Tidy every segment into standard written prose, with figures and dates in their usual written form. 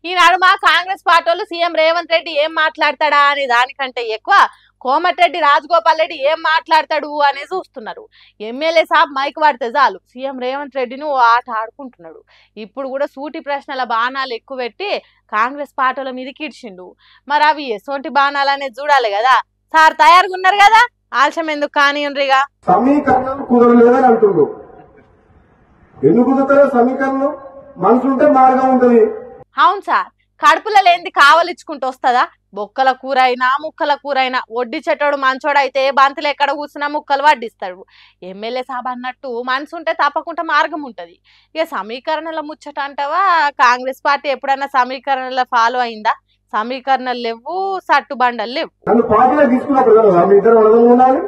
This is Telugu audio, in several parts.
ఈనాడు మా కాంగ్రెస్ పార్టీలు సీఎం రేవంత్ రెడ్డి ఏం మాట్లాడతాడా అని దానికంటే ఎక్కువ కోమటిరెడ్డి రాజగోపాల్ రెడ్డి ఏం మాట్లాడతాడు అని చూస్తున్నారు. ఎమ్మెల్యే సాబ్ మైక్ వాడితే చాలు సీఎం రేవంత్ రెడ్డిని ఓ ఆట ఆడుకుంటున్నాడు. ఇప్పుడు కూడా సూటి ప్రశ్నల బాణాలు ఎక్కువ పెట్టి కాంగ్రెస్ పార్టీల మీదకి ఇడ్చిండు. మరి అవి ఎసోంటి బాణాలు అనేది చూడాలి కదా. సార్ తయారుగా ఉన్నారు కదా, ఆలస్యం ఎందుకు కానివ్వండిగా. సమీకరణం కుదరలేదని అంటుండ్రు. ఎందుకు కుదురుతారో సమీకరణం? మనసు ఉంటే మార్గం ఉంటుంది. అవును సార్, కడుపులో లేనిది కావలిచ్చుకుంటూ వస్తుందా? బొక్కల కూర అయినా ముక్కల కూర అయినా వడ్డిచ్చేటోడు మంచోడైతే బంతులు ఎక్కడ కూర్చున్నా ముక్కలు వడ్డిస్తాడు. ఎమ్మెల్యే సాబ్ అన్నట్టు మనసు ఉంటే తప్పకుండా మార్గం ఉంటది. ఇక సమీకరణల ముచ్చట అంటావా? కాంగ్రెస్ పార్టీ ఎప్పుడన్నా సమీకరణల ఫాలో అయిందా? సమీకరణలు లేవు, సట్టుబండలు లేవు. నన్ను పార్టీలో తీసుకున్నప్పుడు కదా మీ ఇద్దరు వడదలు ఉండాలి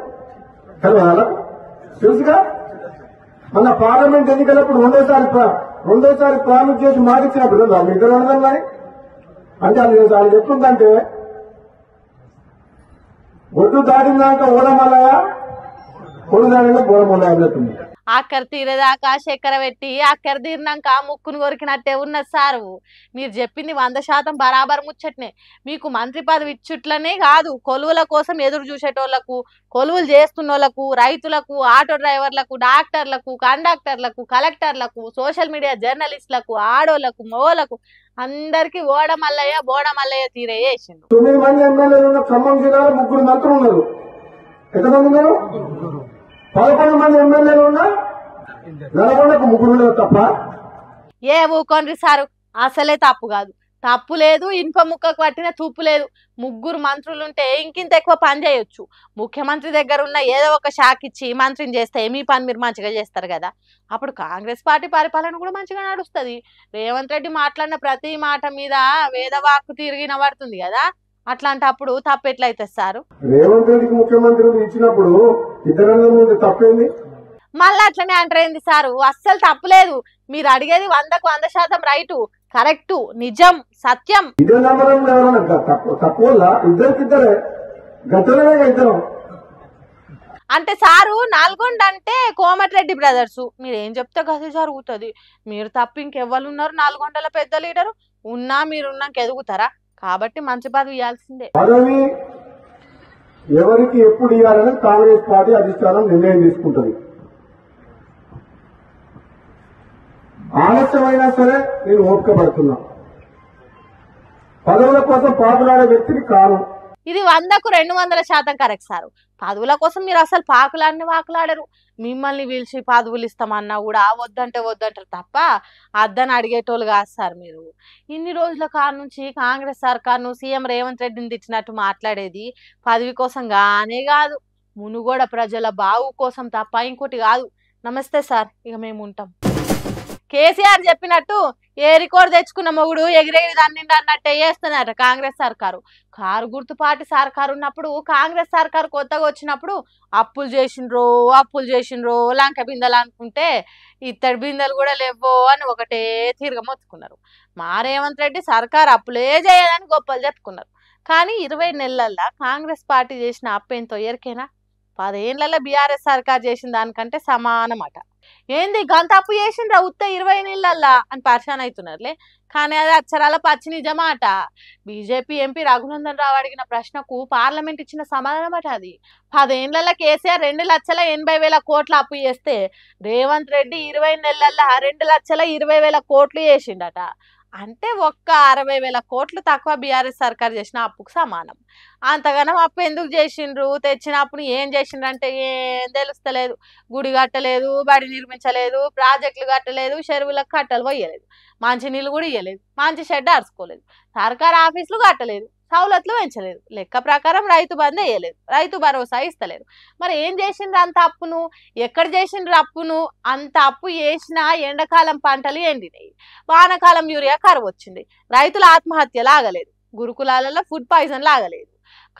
తెలుసుగా. మన పార్లమెంట్ ఎన్నికలప్పుడు రెండోసారి ప్రామిస్ చేసి మాటిచ్చినప్పుడు కదా మీ ఇద్దరు వడదలు కానీ అంటే అది ఎట్లుందంటే ఒడ్డు దాటినాక ఓడమల్లయ పొడు దానిలో బోడమల్లయ చెప్తుంది. ఆఖరి తీరేదాకా చక్కెర పెట్టి ఆఖరి తీరినాక ముక్కును కొరికినట్టే ఉన్నది సారు. మీరు చెప్పింది 100% బరాబర్ ముచ్చట్నే. మీకు మంత్రి పదవి ఇచ్చుట్లనే కాదు, కొలువుల కోసం ఎదురు చూసేటోళ్లకు, కొలువులు చేస్తున్నోళ్లకు, రైతులకు, ఆటో డ్రైవర్లకు, డాక్టర్లకు, కండక్టర్లకు, కలెక్టర్లకు, సోషల్ మీడియా జర్నలిస్టులకు, ఆడోళ్లకు, మోలకు అందరికి ఓడమల్లయ్య బోడమల్లయ్య తీరే చేసిండు. 9 మంది ఎమ్మెల్యేలు ఉన్న ఖమ్మం జిల్లాలో 3 మంత్రులు ఉన్నారు. ఎంతమంది ఉన్నారు? 11 మంది ఎమ్మెల్యేలు ఉన్నా నల్గొండకు 3 తప్ప. ఏ ఊకోండి సారు, అసలే తప్పు కాదు. తప్పు లేదు, ఇనుప ముక్కకు పట్టిన తూపు లేదు. 3 మంత్రులుంటే ఇంకింత ఎక్కువ పని చేయొచ్చు. ముఖ్యమంత్రి దగ్గర ఉన్న ఏదో ఒక శాఖ ఇచ్చి మంత్రిని చేస్తే మీ పని మీరు మంచిగా చేస్తారు కదా. అప్పుడు కాంగ్రెస్ పార్టీ పరిపాలన కూడా మంచిగా నడుస్తుంది. రేవంత్ రెడ్డి మాట్లాడిన ప్రతి మాట మీద వేదవాక్కు తిరిగిన పడుతుంది కదా. అట్లాంటప్పుడు తప్పు ఎట్లయితే సారు? రేవంత్ రెడ్డికి ముఖ్యమంత్రి ఇచ్చినప్పుడు ఇతరుల తప్పేంది? మళ్ళీ అట్లనే అంటారేంది సారు? అస్సలు తప్పులేదు. మీరు అడిగేది 100% రైటు, కరెక్టు, నిజం, సత్యం. ఇదే నమ్మడం ఎవరన్నా తక్కువ ఇద్దరికిద్దరే గతలనే ఇద్దరం అంటే సారు నల్గొండ అంటే కోమటిరెడ్డి బ్రదర్స్. మీరేం చెప్తే గది జరుగుతుంది. మీరు తప్ప ఇంకెవ్వరున్నారు నల్గొండల పెద్ద లీడరు? ఉన్నా మీరున్నాక ఎదుగుతారా? కాబట్టి మంచి పదవి ఇవ్వాల్సిందే. పదవి ఎవరికి ఎప్పుడు ఇవ్వాలని కాంగ్రెస్ పార్టీ అధిష్టానం నిర్ణయం తీసుకుంటుంది. ఆలస్యమైనా సరే నేను ఓపిక పడుతున్నా. పదవుల కోసం పాకులాడే వ్యక్తిని కాను. ఇది 100కు 200% కరెక్ట్ సారు. పదవుల కోసం మీరు అసలు పాకులాడిని వాకులాడరు. మిమ్మల్ని పిలిచి పదవులు ఇస్తామన్నా కూడా వద్దంటే వద్దంటారు తప్ప అద్దని అడిగేటోళ్ళు కాదు సార్. మీరు ఇన్ని రోజుల కాడ నుంచి కాంగ్రెస్ సర్కార్ను సీఎం రేవంత్ రెడ్డిని తిట్టినట్టు మాట్లాడేది పదవి కోసం గానే కాదు, మునుగోడ ప్రజల బాగు కోసం తప్ప ఇంకోటి కాదు. నమస్తే సార్, ఇక మేము ఉంటాం. కేసీఆర్ చెప్పినట్టు ఏ రికార్డు తెచ్చుకున్న మొగుడు ఎగిరెగిరి దన్నిండి అన్నట్టే చేస్తున్నారట కాంగ్రెస్ సర్కారు. కారు గుర్తుపాటి సర్కారు ఉన్నప్పుడు, కాంగ్రెస్ సర్కారు కొత్తగా వచ్చినప్పుడు అప్పులు చేసిండ్రో లంక బిందెలు అనుకుంటే ఇత్తడి బిందెలు కూడా లేవో అని ఒకటే తీరుగా మొత్తుకున్నారు. మా రేవంత్ రెడ్డి సర్కారు అప్పులే చేయదని గొప్పలు చెప్పుకున్నారు. కానీ 20 నెలల్లో కాంగ్రెస్ పార్టీ చేసిన అప్పు ఎంతో ఎరికేనా? 10 ఏళ్లలో బీఆర్ఎస్ సర్కార్ చేసిన దానికంటే సమానమాట. ఏంది గంత అప్పు చేసిండ్రా ఉత్త 20 నెలల్లో అని పరిశాన్ అవుతున్నారులే. కానీ అది అక్షరాల పచ్చి నిజమాట. బీజేపీ ఎంపీ రఘునందన్ రావు అడిగిన ప్రశ్నకు పార్లమెంట్ ఇచ్చిన సమాధానం అట అది. 10 ఏళ్లలో కేసీఆర్ 2,80,000 కోట్ల అప్పు చేస్తే రేవంత్ రెడ్డి 20 నెలల్లో 2,20,000 కోట్లు చేసిండట. అంటే ఒక్క 60,000 కోట్లు తక్కువ బీఆర్ఎస్ సర్కార్ చేసిన అప్పుకు సమానం. అంతగానం అప్పు ఎందుకు చేసిండ్రు? తెచ్చినప్పుడు ఏం చేసిండ్రు అంటే ఏం తెలుస్తలేదు. గుడి కట్టలేదు, బడి నిర్మించలేదు, ప్రాజెక్టులు కట్టలేదు, చెరువులకు కట్టలు పోయలేదు, మంచి నీళ్ళు కూడా ఇయ్యలేదు, మంచి షెడ్ అరుచుకోలేదు, సర్కార్ ఆఫీసులు కట్టలేదు, సౌలతులు పెంచలేదు, లెక్క ప్రకారం రైతు బంధు వేయలేదు, రైతు భరోసా ఇస్తలేదు. మరి ఏం చేసిండ్రు అంత అప్పును? ఎక్కడ చేసిండ్రు అప్పును? అంత అప్పు చేసినా ఎండాకాలం పంటలు ఎండినాయి, వానాకాలం యూరియా కరువు వచ్చింది, రైతుల ఆత్మహత్య లాగలేదు, గురుకులాలలో ఫుడ్ పాయిజన్ లాగలేదు,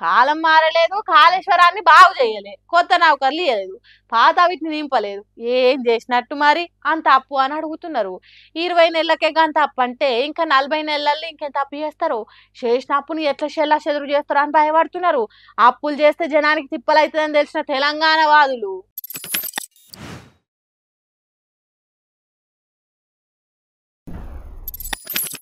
కాలం మారలేదు, కాళేశ్వరాన్ని బాగు చేయలేదు, కొత్త నౌకర్లు ఇవ్వలేదు, పాత వీటిని నింపలేదు. ఏం చేసినట్టు మరి అంత అప్పు అని అడుగుతున్నారు. 20 నెలలకే గంత అప్పు అంటే ఇంకా 40 నెలల్లో ఇంకెంత అప్పు చేస్తారు? చేసిన అప్పుని ఎట్లా చెల్లా చెదురు చేస్తారు అని భయపడుతున్నారు. అప్పులు చేస్తే జనానికి తిప్పలవుతుందని తెలిసిన తెలంగాణ వాదులు